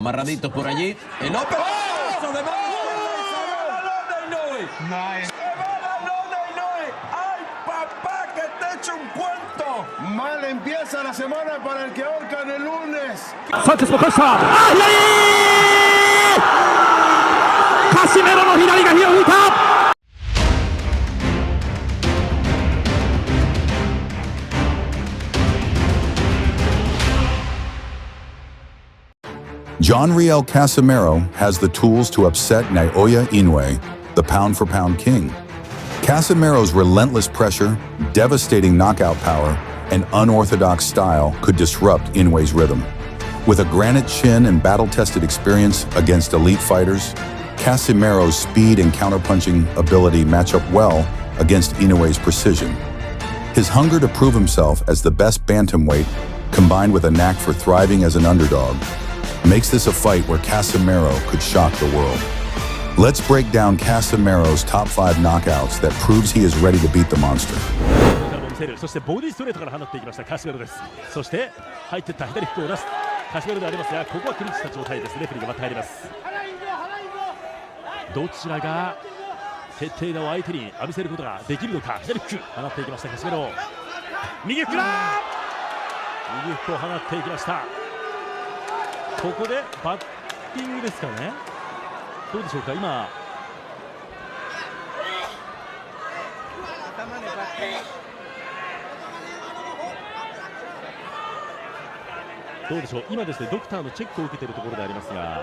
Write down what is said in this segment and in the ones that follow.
Amarraditos por allí. El ¡oh! ¡De Inoue! Nice. ¡Ay, papá, que te eche un cuento! Mal empieza la semana para el que ahorcan el lunes. Sánchez Bocosa. ¡Ay, ay! Casimero no Hirari ga Hirota. John Riel Casimero has the tools to upset Naoya Inoue, the pound-for-pound king. Casimero's relentless pressure, devastating knockout power, and unorthodox style could disrupt Inoue's rhythm. With a granite chin and battle-tested experience against elite fighters, Casimero's speed and counterpunching ability match up well against Inoue's precision. His hunger to prove himself as the best bantamweight, combined with a knack for thriving as an underdog, makes this a fight where Casimero could shock the world. Let's break down Casimero's top 5 knockouts that proves he is ready to beat the monster. そしてボディストレートから放っていきましたカシメロです。そして入っていった左フックを出すカシメロでありますが、ここはクリッチした状態です。レフェリーがまた入ります。どちらが徹底打を相手に浴びせることができるのか。左フック放っていきましたカシメロ。右フックだ。右フックを放っていきました。ここでバッティングですかね。どうでしょうか。今どうでしょう。今ですね、ドクターのチェックを受けているところでありますが、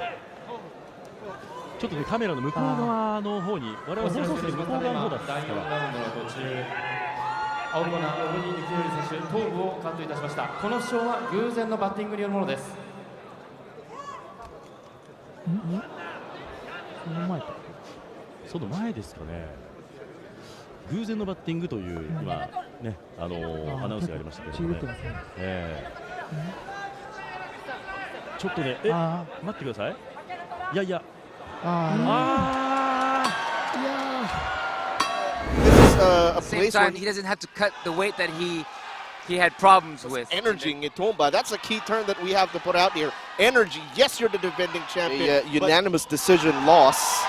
ちょっとね、カメラの向こう側の方に、我々放送席の向こう側の方だったんですから。青コーナー、オブニー・ミキエル選手、頭部をカットいたしました。この負傷は偶然のバッティングによるものです。その前ですかね。偶然のバッティングという今ね、アナウンスがありましたけどね。ちょっとね、待ってください。いやいや、At the same time, he doesn't have to cut the weight that he had problems with. Energy in Tumba. That's a key term that we have to put out here. Energy. Yes, you're the defending champion. A unanimous decision loss.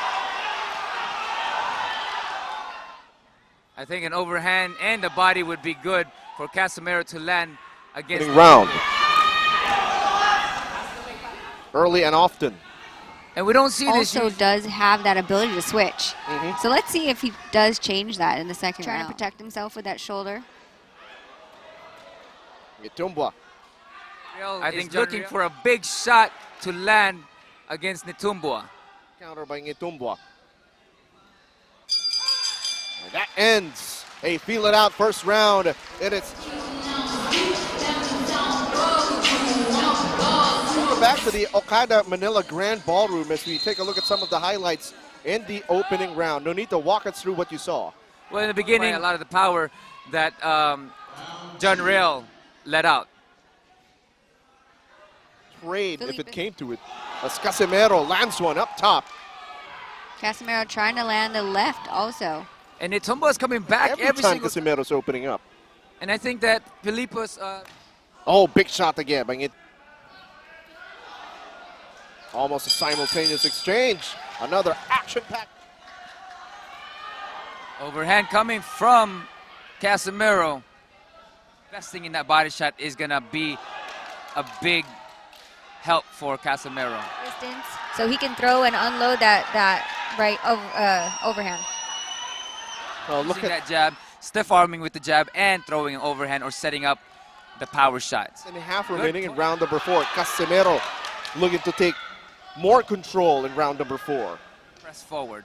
I think an overhand and a body would be good for Casimero to land against. Round. Early and often. And we don't see this. Also does have that ability to switch. So let's see if he does change that in the second round. Trying to protect himself with that shoulder. Tumba. I think looking for a big shot to land against Nitumbua. Counter by Nitumbua. And that ends a feel it out first round. And it's back to the Okada Manila Grand Ballroom as we take a look at some of the highlights in the opening round. No need to walk us through what you saw. Well, in the beginning, a lot of the power that John Riel let out. Trade if it came to it. As Casimero lands one up top. Casimero trying to land the left also. And Nitumba is coming back every time single Casimero's opening up. And I think that Filipa's... Oh, big shot again by it. Almost a simultaneous exchange. Another action-packed. Overhand coming from Casimero. Investing in that body shot is going to be a big help for Casimero. Distance, so he can throw and unload that right overhand. Oh, look at that jab, stiff arming with the jab and throwing an overhand or setting up the power shots. And a half remaining in round number 4. Casimero looking to take more control in round number 4. Press forward.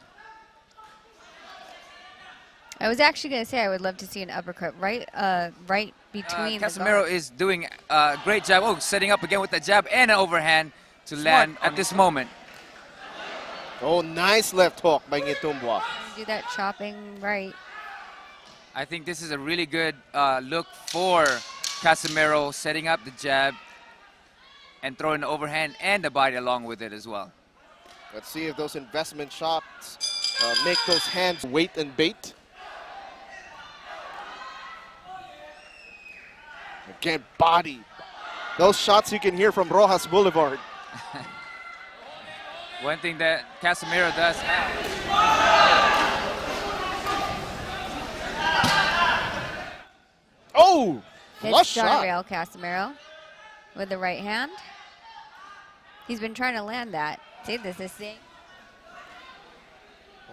I was actually going to say I would love to see an uppercut right between Casimero is doing a great job. Oh, setting up again with the jab and an overhand to land at this moment. Oh, nice left hook by Nitumbua. Do that chopping right. I think this is a really good look for Casimero, setting up the jab and throwing the overhand and the body along with it as well. Let's see if those investment shots make those hands wait and bait. Again, body. Those shots you can hear from Rojas Boulevard. One thing that Casimero does have. Oh! It's Flush shot. Riel Casimero with the right hand. He's been trying to land that. See, this is thing.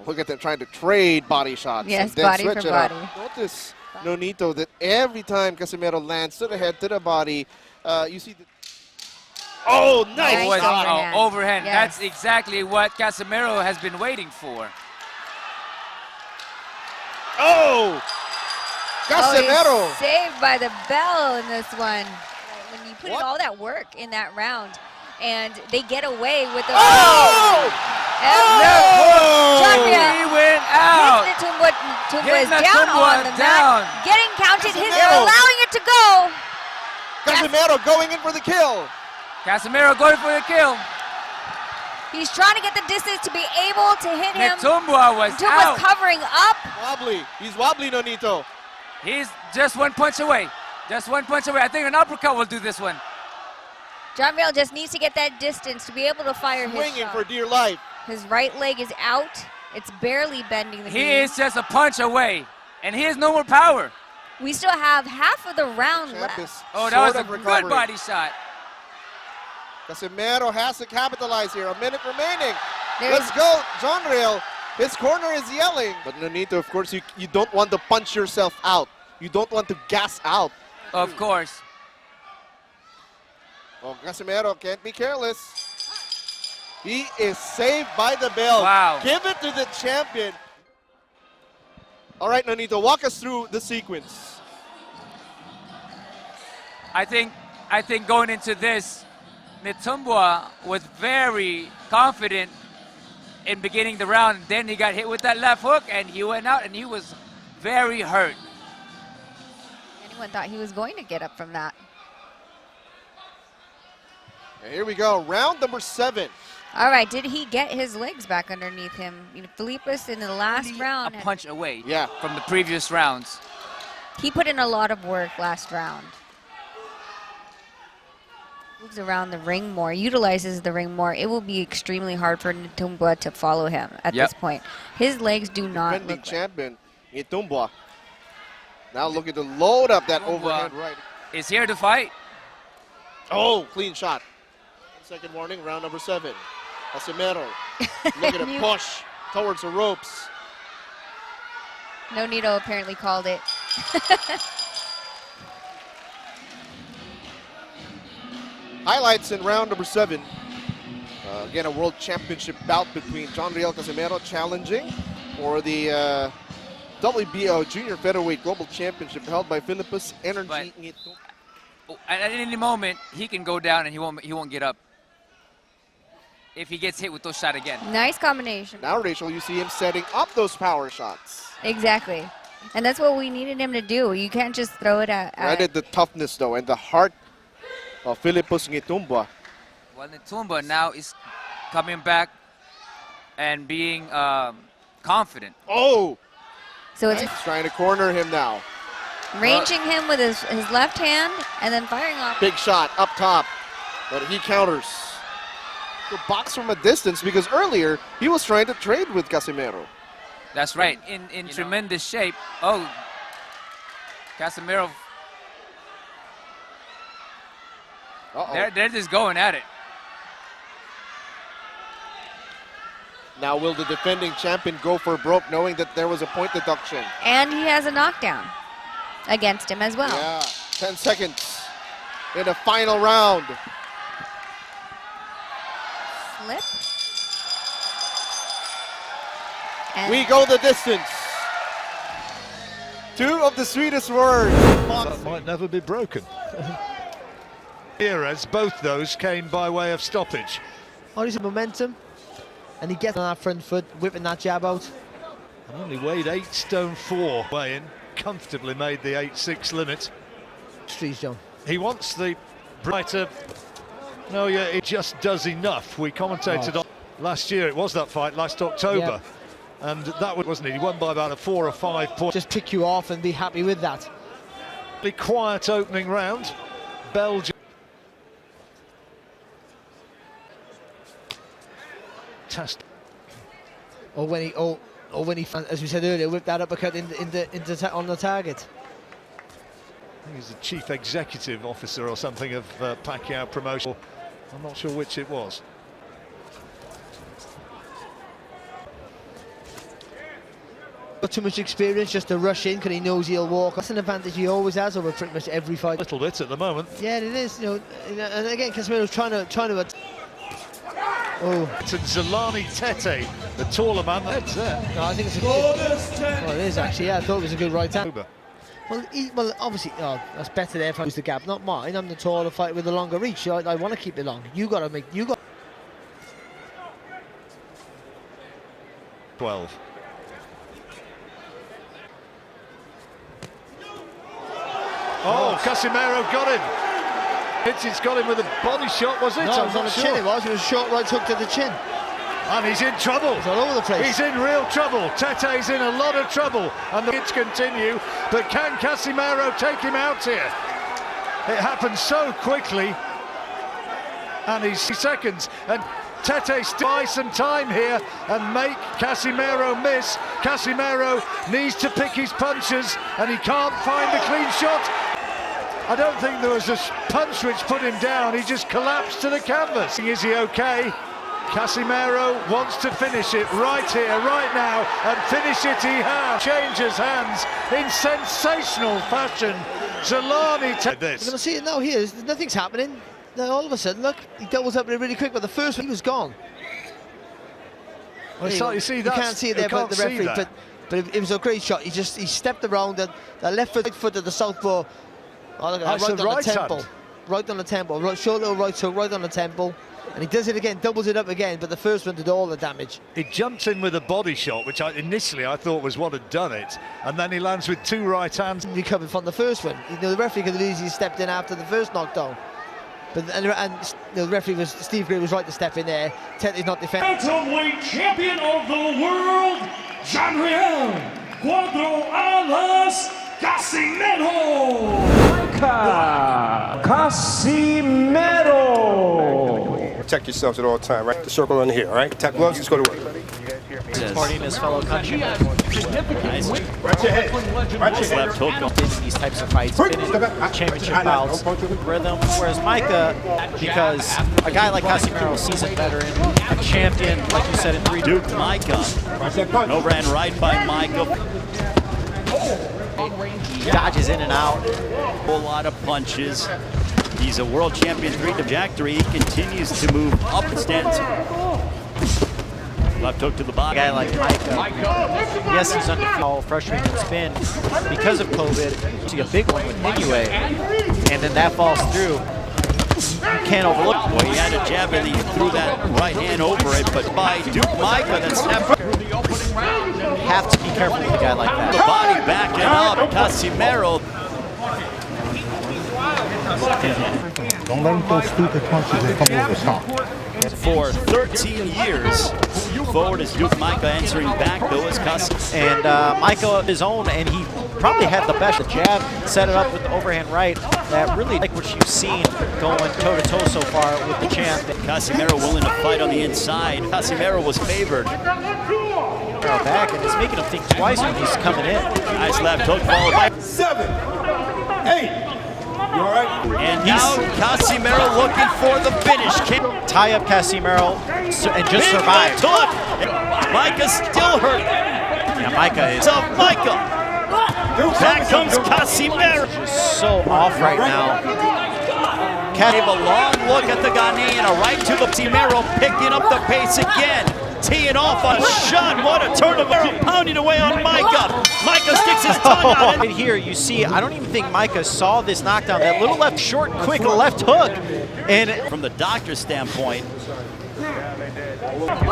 Look at them trying to trade body shots. Yes, and then body switch for it up. body. Notice, Nonito, that every time Casimero lands to the head, to the body, you see the... Oh, nice Nice shot. overhand. Overhand. Yes. That's exactly what Casimero has been waiting for. Oh! Casimero! Oh, he's saved by the bell in this one. When you put in all that work in that round, and they get away with the... Oh! John Riel He went out. Tumba is Getting down Tumba on the down. mat, getting counted. They're Casimero. allowing it to go. Casimero going in for the kill. Casimero going for the kill. He's trying to get the distance to be able to hit him. Tumba was out. Tumba's covering up. Wobbly. He's wobbly, Nonito. He's just one punch away. Just one punch away. I think an uppercut will do this one. John Riel just needs to get that distance to be able to fire his Swinging shot. for dear life. His right leg is out. It's barely bending the He knee. is just a punch away, and he has no more power. We still have half of the round Champ left. is Oh, that was sort a of good recovering. body shot. Casimero has to capitalize here. A minute remaining. There's- Let's go, John Riel. His corner is yelling. But Nonito, of course, you don't want to punch yourself out. You don't want to gas out. Of course. Oh, Casimero can't be careless. He is saved by the bell. Wow. Give it to the champion. All right, Nonito, walk us through the sequence. I think going into this, Tumba was very confident in beginning the round. Then he got hit with that left hook, and he went out, and he was very hurt. Anyone thought he was going to get up from that. And here we go, round number 7. All right, did he get his legs back underneath him? You know, Philippus in the last round, A punch away Yeah. from the previous rounds. he put in a lot of work last round. Moves around the ring more, utilizes the ring more. It will be extremely hard for Tumba to follow him at Yep. this point. His legs do not Defending look champion, Itumbua. Now looking to load up that Itumbua. overhand right. Is here to fight. Oh, clean shot. Second warning, round number 7. Casimero looking to push towards the ropes. Nonito apparently called it. Highlights in round number 7. Again, a world championship bout between John Riel Casimero challenging for the WBO Junior Featherweight Global Championship held by Philippus Energy. At any moment, he can go down and he won't get up if he gets hit with those shots again. Nice combination. Now, Rachel, you see him setting up those power shots. Exactly. And that's what we needed him to do. You can't just throw it at... Right at the toughness, though, and the heart of Philippus Ngitumba. Well, Tumba now is coming back and being confident. Oh! So it's He's trying to corner him now. ranging him with his left hand and then firing off. Big shot up top, but he counters. The box from a distance because earlier he was trying to trade with Casimero. That's right. In tremendous shape. Oh, Casimero. Uh-oh. They're just going at it. Now will the defending champion go for broke knowing that there was a point deduction? And he has a knockdown against him as well. Yeah, 10 seconds in the final round. Slip. And We go the distance. Two of the sweetest words. That might never be broken. Eras, both those came by way of stoppage. Oh, he's momentum, and he gets on that front foot, whipping that jab out. And only weighed 8 stone 4 weigh-in, comfortably made the 8-6 limit. Streets, John. He wants the brighter. No, yeah, it just does enough. We commentated on last year. It was that fight last October, and that wasn't it. He won by about a 4 or 5 points. Just pick you off and be happy with that. Really quiet opening round. Belgium. fantastic. Or when he, as we said earlier, whipped that uppercut on the target. I think he's the chief executive officer or something of Pacquiao promotion. I'm not sure which it was. Got too much experience just to rush in because he knows he'll walk. That's an advantage he always has over pretty much every fight. A little bit at the moment. Yeah, it is. And again, Casimero's trying to. Oh, it's Zolani Tete, the taller man. That's there. No, I think it's a good. Oh, it is actually. Yeah, I thought it was a good right hand. Well, obviously, that's better there if I use the gap, not mine. I'm the taller fighter with the longer reach. I want to keep it long. You got to make. 12. Oh, Casimero got him. He's got him with a body shot, was it? No, it was on the chin, it was. It was a short right hook to the chin. And he's in trouble. He's all over the place. He's in real trouble. Tete's in a lot of trouble. And the hits continue. But can Casimero take him out here? It happened so quickly. And he's seconds. And Tete still buys some time here and make Casimero miss. Casimero needs to pick his punches and he can't find the clean shot. I don't think there was a punch which put him down. He just collapsed to the canvas. Is he okay? Casimero wants to finish it right here, right now, and finish it he has. Changes hands in sensational fashion. Zolani We're going to see it now here. Nothing's happening. Then all of a sudden, look, he doubles up really quick, but the first one, he was gone. Well, you see, you can't see it there, but the referee, but it was a great shot. He stepped around the left foot of the southpaw. Oh, look at that, right on the temple. Right on the temple. Right, short little right hook, right on the temple. And he does it again, doubles it up again, but the first one did all the damage. He jumped in with a body shot, which initially I thought was what had done it, and then he lands with two right hands. Recovered from the first one. The referee could have easily stepped in after the first knockdown. But the referee Steve Gray was right to step in there. Tete's not defending. Bantamweight champion of the world, Riel, Cuatro Alas Casimero. Casimero. Protect yourselves at all times, right? The circle on here, all right? Tap gloves, let's go to work. Supporting his fellow countrymen. Nice. Right your head. Right your head. Left hook. In these types of fights, been in championship bouts, rhythm. Whereas Micah, because a guy like Casimero, seasoned veteran, a champion, like you said, in 3 Duke Micah. An overhand right by Micah. He dodges in and out. A whole lot of punches. He's a world champion trajectory. He continues to move up and stands. Left hook to the body. A guy like Micah, yes, he's undefeated. How frustrating it's been because of COVID. You see a big one with Inoue, and then that falls through. You can't overlook. Well, he had a jab and he threw that right hand over it, but by Duke Micah, that snapped. You have to be careful with a guy like that. The body backing up, Casimero. Don't let him throw stupid punches and come over top. For 13 years, forward is Duke Micah, answering back though is Casimero. And Micah his own, and he probably had the best. The jab, set it up with the overhand right. That really like what you've seen going toe-to-toe so far with the champ. Casimero willing to fight on the inside. Casimero was favored. Back, and it's making him think twice when he's coming in. Nice left hook followed by 7, 8. You all right? And now Casimero looking for the finish. Tie up Casimero and just survive. Micah's still hurt. Yeah, Micah is. So Micah. Back comes Casimero. Just so off right now. Gave a long look at the Ghanaian, a right to the Casimero, picking up the pace again. Teeing off a shot. What a turn of arrow, pounding away on Micah. Micah sticks his tongue out. Right here, you see, I don't even think Micah saw this knockdown. That little left, short, quick left hook. And from the doctor's standpoint,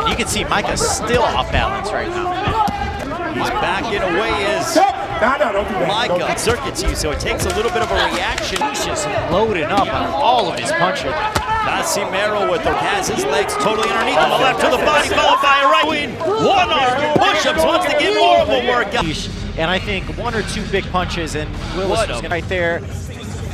you can see Micah's still off balance right now. He's backing away as Micah circuits you, so it takes a little bit of a reaction. He's just loading up on all of his punches. Casimero has his legs totally underneath him. A left to the body, followed by a right wing. One arm push-ups, wants to get more of a workout. And I think 1 or 2 big punches, and Willis was right there.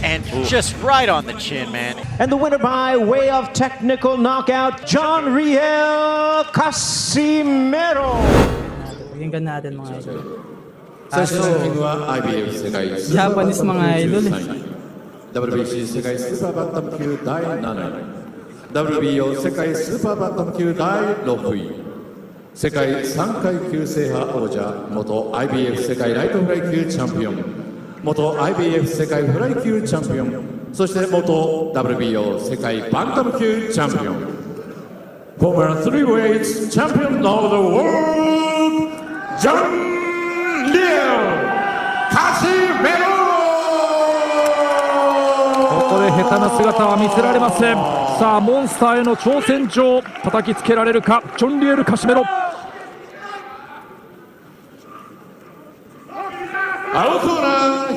And just right on the chin, man. And the winner by way of technical knockout, John Riel Casimero. Pakinggan natin mga idol. Japanese mga idol. WBC 世界スーパーバンタム級第7位 WBO 世界スーパーバンタム級第6位世界3階級制覇王者元 IBF 世界ライトフライ級チャンピオン元 IBF 世界フライ級チャンピオンそして元 WBO 世界バンタム級チャンピオン Former 3weights champion of the world John Riel Casimeroここで下手な姿は見せられません。さあモンスターへの挑戦状叩きつけられるかジョン・リエル・カシメロ。青コーナー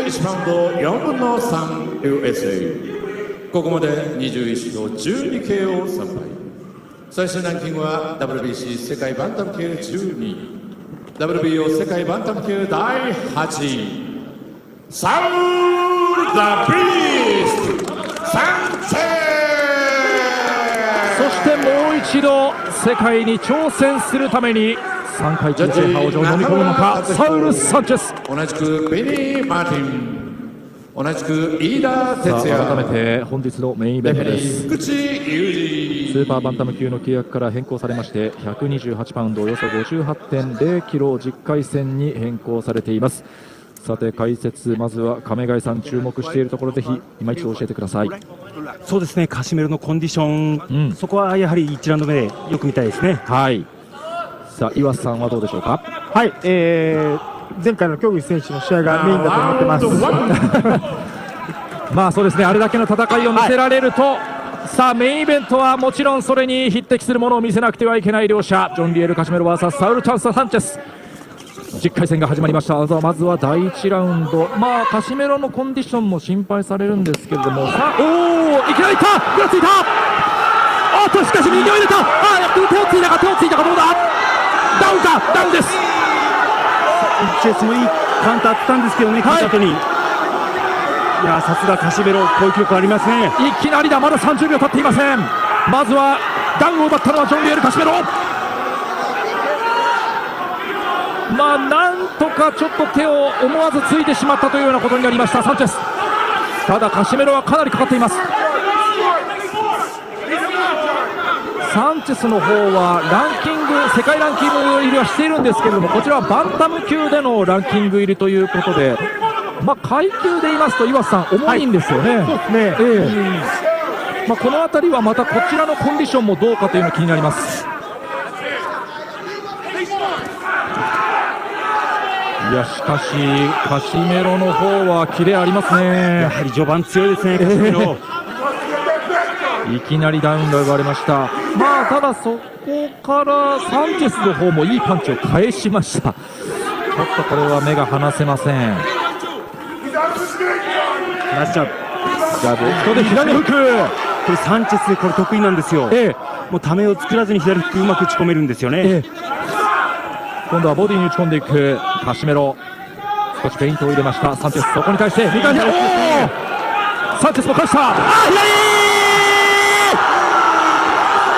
121パウンド4分の3 USA ここまで21勝12 KO 3敗最終ランキングは WBC 世界バンタム級12位 WBO 世界バンタム級第8位サウル・ザ・ビーストサンチェそしてもう一度世界に挑戦するために3階級制覇王者を飲み込むのかサウル・サンチェス同じくベニー・マーティン同じく飯田哲也改めて本日のメインイベントです福地裕二スーパーバンタム級の規約から変更されまして128パウンドおよそ 58.0 キロ10回戦に変更されています。さて解説まずは亀貝さん注目しているところぜひ今一度教えてください。そうですねカシメロのコンディション、そこはやはり1ラウンド目でよく見たいですね。はいさあ岩瀬さんはどうでしょうか。はい、前回の競技選手の試合がメインだと思ってますまあそうですねあれだけの戦いを見せられると、さあメインイベントはもちろんそれに匹敵するものを見せなくてはいけない両者ジョン・リエル・カシメロ VS サウル・チャンス・サンチェス10回戦が始まりました。まずは第1ラウンドカシメロのコンディションも心配されるんですけれどもさあいきなりいったぐらついたおっとしかし右を入れた手をついたかどうだダウンかダウンですチェスもいいカウンターあったんですけどね勝った後に、いやさすがカシメロこういう記録ありますね。いきなりだまだ30秒経っていません。まずはダウンを奪ったのはジョン・リエル・カシメロなんとかちょっと手を思わずついてしまったというようなことになりましたサンチェス。ただカシメロはかなりかかっています。サンチェスの方はランキング世界ランキング入りはしているんですけれどもこちらはバンタム級でのランキング入りということで階級で言いますと岩瀬さん重いんですよね。そうですね、この辺りはまたこちらのコンディションもどうかというのが気になります。いやしかしカシメロの方はキレありますね。やはり序盤強いですねカシメロいきなりダウンが奪われました。ただそこからサンチェスの方もいいパンチを返しました。ちょっとこれは目が離せません。ナイスジャブジャブ人で左フックこれサンチェスこれ得意なんですよ、もうためを作らずに左フックうまく打ち込めるんですよね、今度はボディに打ち込んでいくカシメロ少しフェイントを入れましたサンチェスそこに対して右から左サンチェスも返した左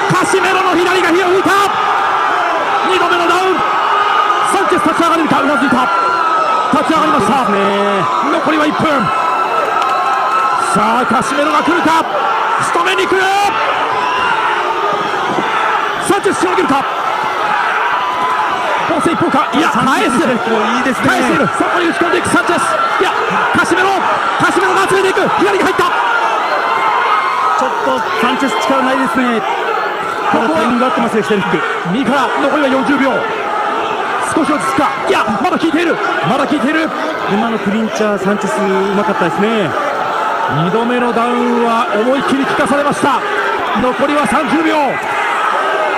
カシメロの左が火を吹いた2度目のダウンサンチェス立ち上がれるかうなずいた立ち上がりました、残りは1分さあカシメロが来るか仕留めに来るサンチェス仕上げるか攻勢一方かいや返すいいですね返せるそこに打ち込んでいくサンチェスいやカシメロが集めていく左が入ったちょっとサンチェス力ないですね。ただタイミング合ってますね左フック右から残りは40秒少し落ち着くかいやまだ効いている今のクリンチャーサンチェスうまかったですね。2度目のダウンは思いっきり効かされました。残りは30秒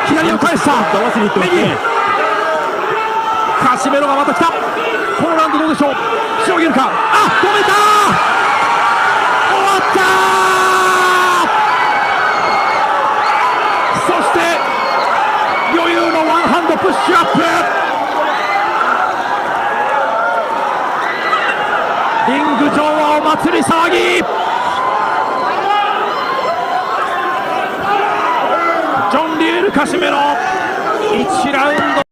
左を返した合わせにいってますね。カシメロがまた来たこのラウンドどうでしょうしのげるか止めた終わったそして余裕のワンハンドプッシュアップリング上はお祭り騒ぎ。ジョン・リエル・カシメロ1